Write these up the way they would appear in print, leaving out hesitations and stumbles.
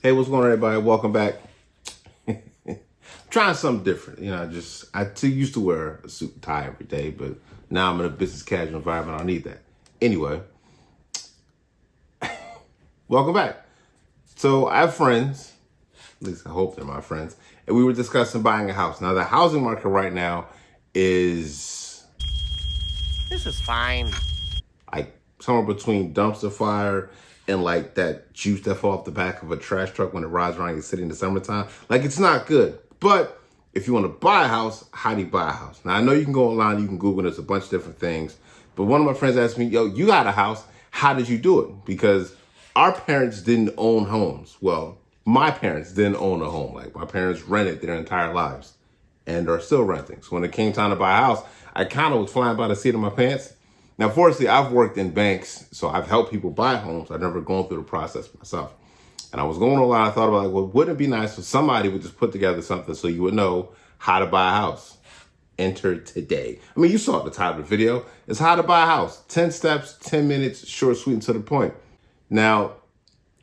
Hey, what's going on, everybody? Welcome back. Trying something different. I too used to wear a suit and tie every day, but now I'm in a business casual environment. I don't need that. Anyway, welcome back. So I have friends, at least I hope they're my friends, and we were discussing buying a house. Now, the housing market right now is This is fine. like somewhere between dumpster fire and like that juice that fall off the back of a trash truck when it rides around your city in the summertime. Like, it's not good. But if you want to buy a house, how do you buy a house? Now, I know you can go online, you can Google, there's a bunch of different things. But one of my friends asked me, yo, you got a house, how did you do it? Because our parents didn't own homes. Well, my parents didn't own a home. Like, my parents rented their entire lives and are still renting. So when it came time to buy a house, I kind of was flying by the seat of my pants. Now, fortunately, I've worked in banks, so I've helped people buy homes. I've never gone through the process myself. And I was going online, I thought about, like, well, wouldn't it be nice if somebody would just put together something so you would know how to buy a house? Enter today. I mean, you saw the title of the video. It's how to buy a house. 10 steps, 10 minutes, short, sweet, and to the point. Now,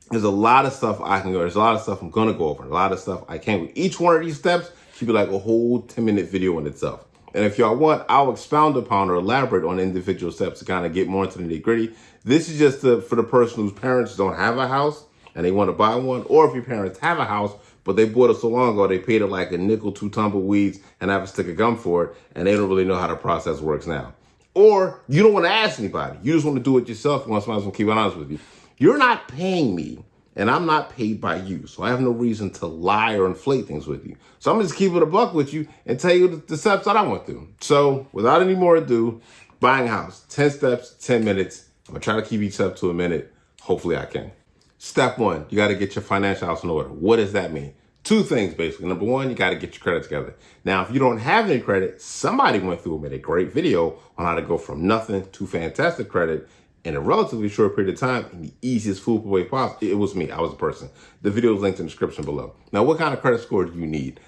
there's a lot of stuff I can go. There's a lot of stuff I'm going to go over. A lot of stuff I can't. Each one of these steps should be like a whole 10-minute video in itself. And if y'all want, I'll expound upon or elaborate on individual steps to kind of get more into the nitty-gritty. This is just for the person whose parents don't have a house and they want to buy one, or if your parents have a house, but they bought it so long ago, they paid it like a nickel, 2 tumbleweeds, and have a stick of gum for it, and they don't really know how the process works now. Or you don't want to ask anybody. You just want to do it yourself. You want somebody to keep it honest with you. You're not paying me, and I'm not paid by you, so I have no reason to lie or inflate things with you. So I'm just keeping it a buck with you and tell you the steps that I went through. So without any more ado, buying a house, 10 steps, 10 minutes. I'm going to try to keep each step to a minute. Hopefully I can. Step 1, you got to get your financial house in order. What does that mean? 2 things, basically. Number 1, you got to get your credit together. Now, if you don't have any credit, somebody went through and made a great video on how to go from nothing to fantastic credit in a relatively short period of time in the easiest, foolproof way possible. It was me. I was the person. The video is linked in the description below. Now, what kind of credit score do you need?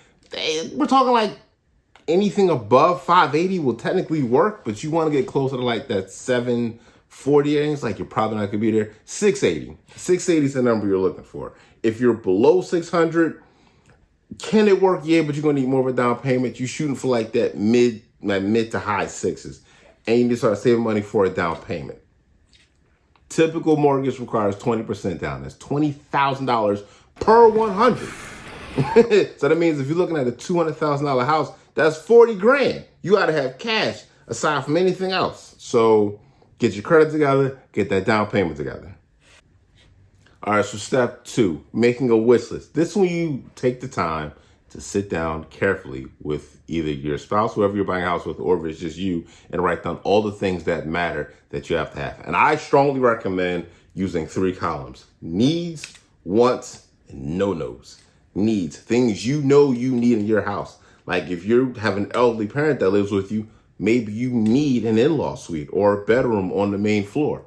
We're talking like anything above 580 will technically work, but you want to get closer to like that 740 range, like you're probably not going to be there. 680. 680 is the number you're looking for. If you're below 600, can it work? Yeah, but you're going to need more of a down payment. You're shooting for like that mid to high 6s. And you need to start saving money for a down payment. Typical mortgage requires 20% down. That's $20,000 per 100. So that means if you're looking at a $200,000 house, that's 40 grand. You got to have cash aside from anything else. So get your credit together, get that down payment together. All right, so step 2, making a wish list. This is when you take the time to sit down carefully with either your spouse, whoever you're buying a house with, or if it's just you, and write down all the things that matter that you have to have. And I strongly recommend using 3 columns: needs, wants, and no-nos. Needs, things you know you need in your house. Like if you have an elderly parent that lives with you, maybe you need an in-law suite or a bedroom on the main floor.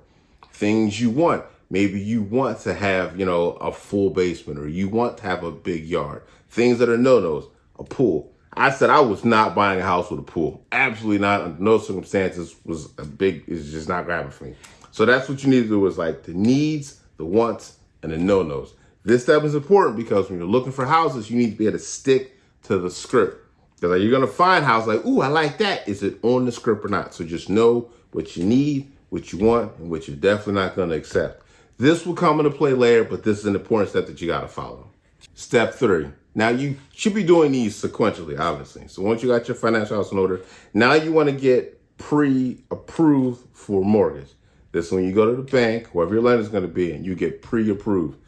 Things you want. Maybe you want to have, a full basement, or you want to have a big yard. Things that are no-nos, a pool. I said I was not buying a house with a pool. Absolutely not. Under no circumstances is just not grabbing for me. So that's what you need to do, is like the needs, the wants, and the no-nos. This step is important because when you're looking for houses, you need to be able to stick to the script. Because like, you're going to find houses like, ooh, I like that. Is it on the script or not? So just know what you need, what you want, and what you're definitely not going to accept. This will come into play later, but this is an important step that you got to follow. Step 3. Now, you should be doing these sequentially, obviously. So once you got your financial house in order, now you want to get pre-approved for mortgage. This is when you go to the bank, wherever your lender is going to be, and you get pre-approved.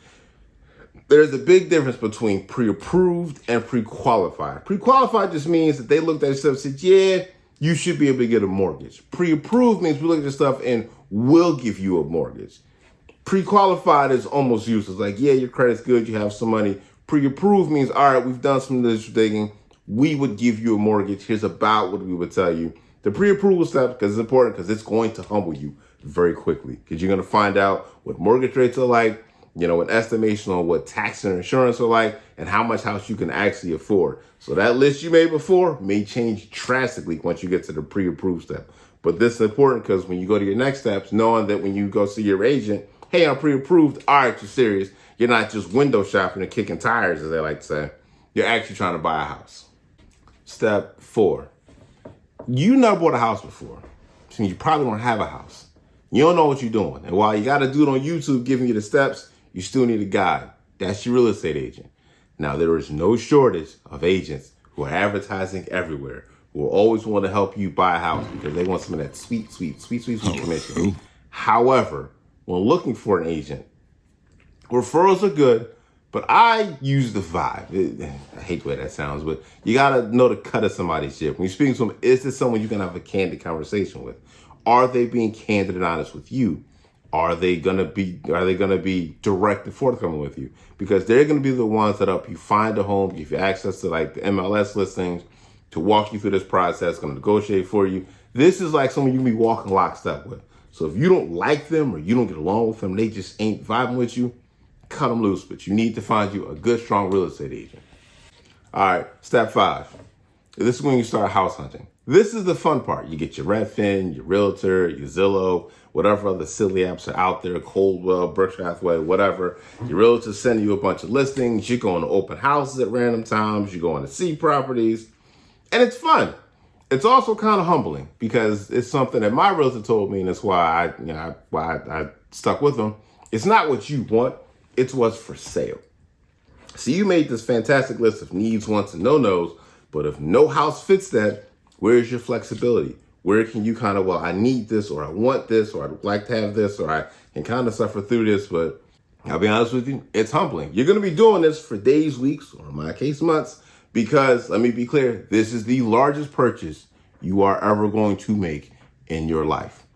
There's a big difference between pre-approved and pre-qualified. Pre-qualified just means that they looked at your stuff and said, yeah, you should be able to get a mortgage. Pre-approved means we look at your stuff and we'll give you a mortgage. Pre-qualified is almost useless. Like, yeah, your credit's good, you have some money. Pre-approved means, all right, we've done some initial digging. We would give you a mortgage. Here's about what we would tell you. The pre-approval step, because it's important, because it's going to humble you very quickly. Because you're going to find out what mortgage rates are like, an estimation on what tax and insurance are like, and how much house you can actually afford. So that list you made before may change drastically once you get to the pre-approved step. But this is important because when you go to your next steps, knowing that when you go see your agent, hey, I'm pre-approved. All right, you're serious. You're not just window shopping and kicking tires, as they like to say. You're actually trying to buy a house. Step 4. You never bought a house before, so you probably don't have a house. You don't know what you're doing. And while you got to do it on YouTube, giving you the steps, you still need a guide. That's your real estate agent. Now, there is no shortage of agents who are advertising everywhere, who will always want to help you buy a house because they want some of that sweet commission. However, when looking for an agent, referrals are good, but I use the vibe. I hate the way that sounds, but you got to know the cut of somebody's jib. When you're speaking to them, is this someone you can have a candid conversation with? Are they being candid and honest with you? Are they gonna be direct and forthcoming with you? Because they're gonna be the ones that help you find a home, give you access to like the MLS listings, to walk you through this process, gonna negotiate for you. This is like someone you can be walking lockstep with. So if you don't like them or you don't get along with them, they just ain't vibing with you, cut them loose. But you need to find you a good, strong real estate agent. All right, step 5. This is when you start house hunting. This is the fun part. You get your Redfin, your Realtor, your Zillow, whatever other silly apps are out there, Coldwell, Berkshire Hathaway, whatever. Your Realtor sending you a bunch of listings. You're going to open houses at random times. You're going to see properties. And it's fun. It's also kind of humbling because it's something that my realtor told me, and that's why I stuck with them. It's not what you want. It's what's for sale. So you made this fantastic list of needs, wants, and no-nos, but if no house fits that, where's your flexibility? Where can you kind of, well, I need this, or I want this, or I'd like to have this, or I can kind of suffer through this, but I'll be honest with you, it's humbling. You're going to be doing this for days, weeks, or in my case, months, because let me be clear, this is the largest purchase you are ever going to make in your life.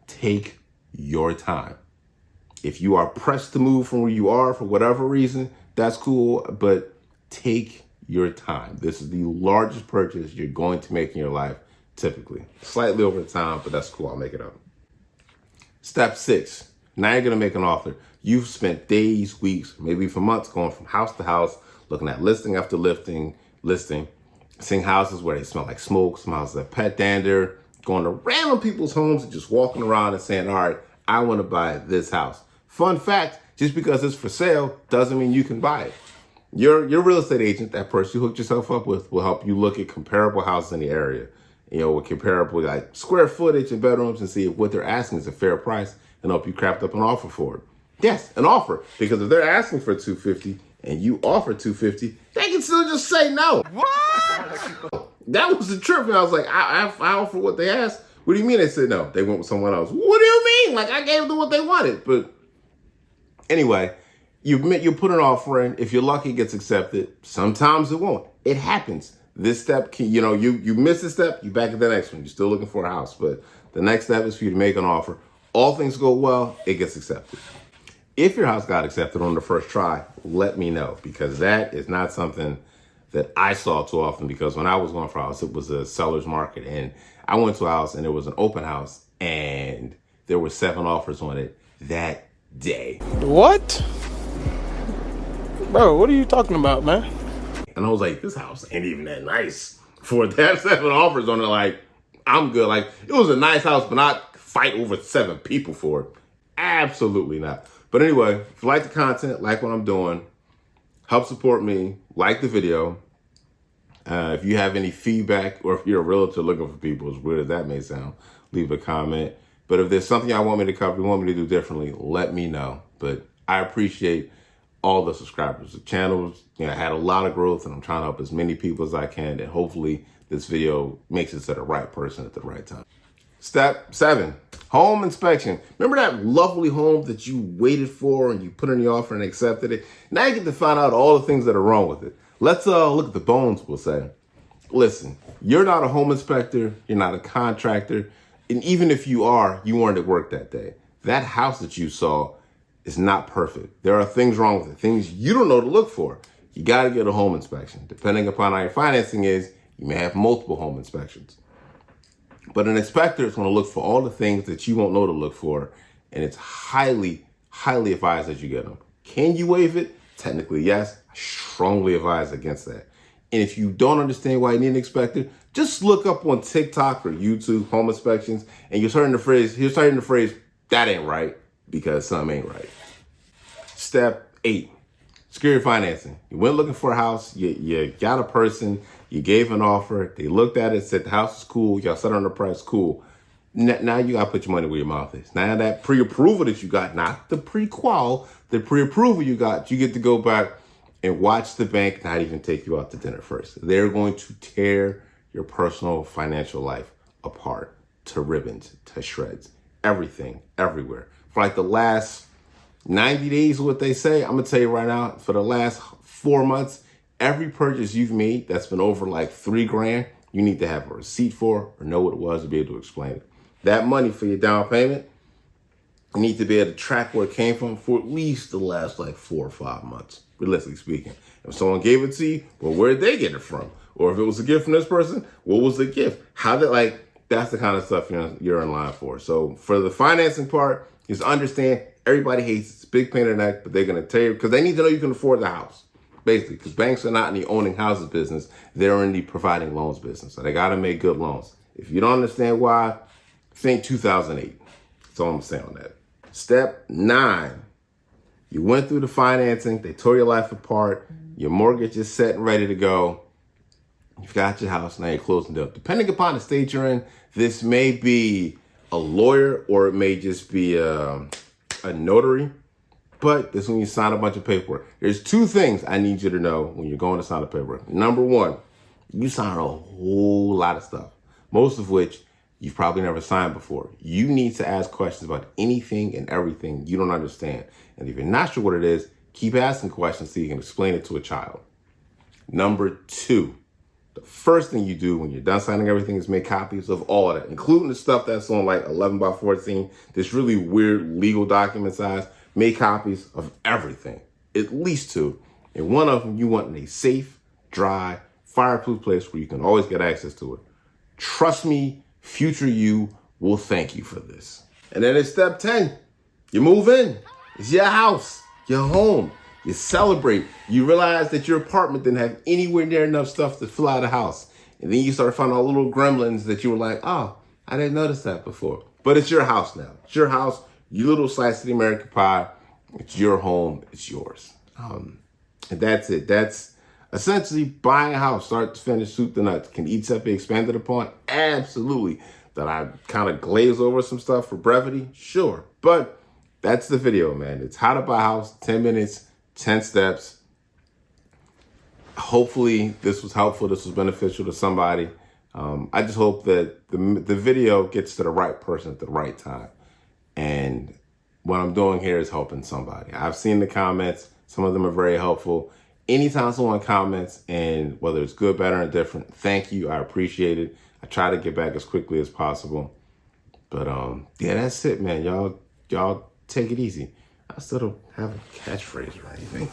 Take your time. If you are pressed to move from where you are for whatever reason, that's cool, but take your time. This is the largest purchase you're going to make in your life, typically. Slightly over the time, but that's cool. I'll make it up. Step 6. Now you're going to make an offer. You've spent days, weeks, maybe for months going from house to house, looking at listing after listing, seeing houses where they smell like smoke, some houses that pet dander, going to random people's homes and just walking around and saying, all right, I want to buy this house. Fun fact, just because it's for sale doesn't mean you can buy it. Your real estate agent, that person you hooked yourself up with, will help you look at comparable houses in the area, with comparable like square footage and bedrooms, and see if what they're asking is a fair price and help you craft up an offer for it. Yes, an offer, because if they're asking for $250 and you offer $250, they can still just say no. What? That was the trip. And I was like, I offer what they asked. What do you mean they said no? They went with someone else. What do you mean? Like, I gave them what they wanted. But anyway, you put an offer in. If you're lucky, it gets accepted. Sometimes it won't. It happens. This step, you miss a step, you back at the next one. You're still looking for a house. But the next step is for you to make an offer. All things go well, it gets accepted. If your house got accepted on the first try, let me know, because that is not something that I saw too often, because when I was going for a house, it was a seller's market, and I went to a house and it was an open house and there were 7 offers on it that day. What? Bro, what are you talking about, man? And I was like, this house ain't even that nice for it to have 7 offers on it. Like, I'm good. Like, it was a nice house, but not fight over 7 people for it. Absolutely not. But anyway, if you like the content, like what I'm doing, help support me, like the video. If you have any feedback, or if you're a realtor looking for people, as weird as that may sound, leave a comment. But if there's something y'all want me to cover, you want me to do differently, let me know. But I appreciate all the subscribers. The channel's had a lot of growth, and I'm trying to help as many people as I can. And hopefully this video makes it to the right person at the right time. Step 7, home inspection. Remember that lovely home that you waited for and you put in the offer and accepted it? Now you get to find out all the things that are wrong with it. Let's look at the bones, we'll say. Listen, you're not a home inspector, you're not a contractor, and even if you are, you weren't at work that day. That house that you saw is not perfect. There are things wrong with it, things you don't know to look for. You got to get a home inspection. Depending upon how your financing is, you may have multiple home inspections. But an inspector is going to look for all the things that you won't know to look for, and it's highly, highly advised that you get them. Can you waive it? Technically, yes. I strongly advise against that. And if you don't understand why you need an inspector, just look up on TikTok or YouTube home inspections, and you're starting the phrase, that ain't right, because something ain't right. Step 8, Security financing. You went looking for a house. You got a person. You gave an offer. They looked at it, said the house is cool. Y'all settled on the price, cool. Now you got to put your money where your mouth is. Now that pre-approval that you got, not the pre-qual, the pre-approval you got, you get to go back and watch the bank not even take you out to dinner first. They're going to tear your personal financial life apart to ribbons, to shreds, everything, everywhere. For like the last 90 days, what they say, I'm going to tell you right now, for the last 4 months, every purchase you've made that's been over like $3,000, you need to have a receipt for or know what it was to be able to explain it. That money for your down payment, you need to be able to track where it came from for at least the last like 4 or 5 months, realistically speaking. If someone gave it to you, well, where did they get it from? Or if it was a gift from this person, what was the gift? How did, like, that's the kind of stuff you're in line for. So for the financing part, just understand everybody hates it. It's a big pain in the neck, but they're going to tell you because they need to know you can afford the house. Basically, because banks are not in the owning houses business. They're in the providing loans business. So they got to make good loans. If you don't understand why, think 2008. That's all I'm saying on that. Step 9. You went through the financing. They tore your life apart. Your mortgage is set and ready to go. You've got your house. Now you're closing it up. Depending upon the state you're in, this may be a lawyer or it may just be a notary. But this is when you sign a bunch of paperwork. There's 2 things I need you to know when you're going to sign the paperwork. Number 1, you sign a whole lot of stuff, most of which you've probably never signed before. You need to ask questions about anything and everything you don't understand. And if you're not sure what it is, keep asking questions so you can explain it to a child. Number 2, the first thing you do when you're done signing everything is make copies of all of that, including the stuff that's on like 11 by 14, this really weird legal document size. Make copies of everything, at least 2. And one of them you want in a safe, dry, fireproof place where you can always get access to it. Trust me, future you will thank you for this. And then it's step 10. You move in. It's your house, your home. You celebrate. You realize that your apartment didn't have anywhere near enough stuff to fill out a house. And then you start finding all little gremlins that you were like, oh, I didn't notice that before. But it's your house now. It's your house. Your little slice of the American pie. It's your home. It's yours. And that's it. That's essentially buying a house, start to finish, soup to nuts. Can each step be expanded upon? Absolutely. That I kind of glaze over some stuff for brevity? Sure. But that's the video, man. It's how to buy a house, 10 minutes, 10 steps. Hopefully this was helpful. This was beneficial to somebody. I just hope that the video gets to the right person at the right time. And what I'm doing here is helping somebody. I've seen the comments. Some of them are very helpful. Anytime someone comments, and whether it's good, bad, or indifferent, thank you. I appreciate it. I try to get back as quickly as possible. But yeah, that's it, man. Y'all take it easy. I still don't have a catchphrase or anything.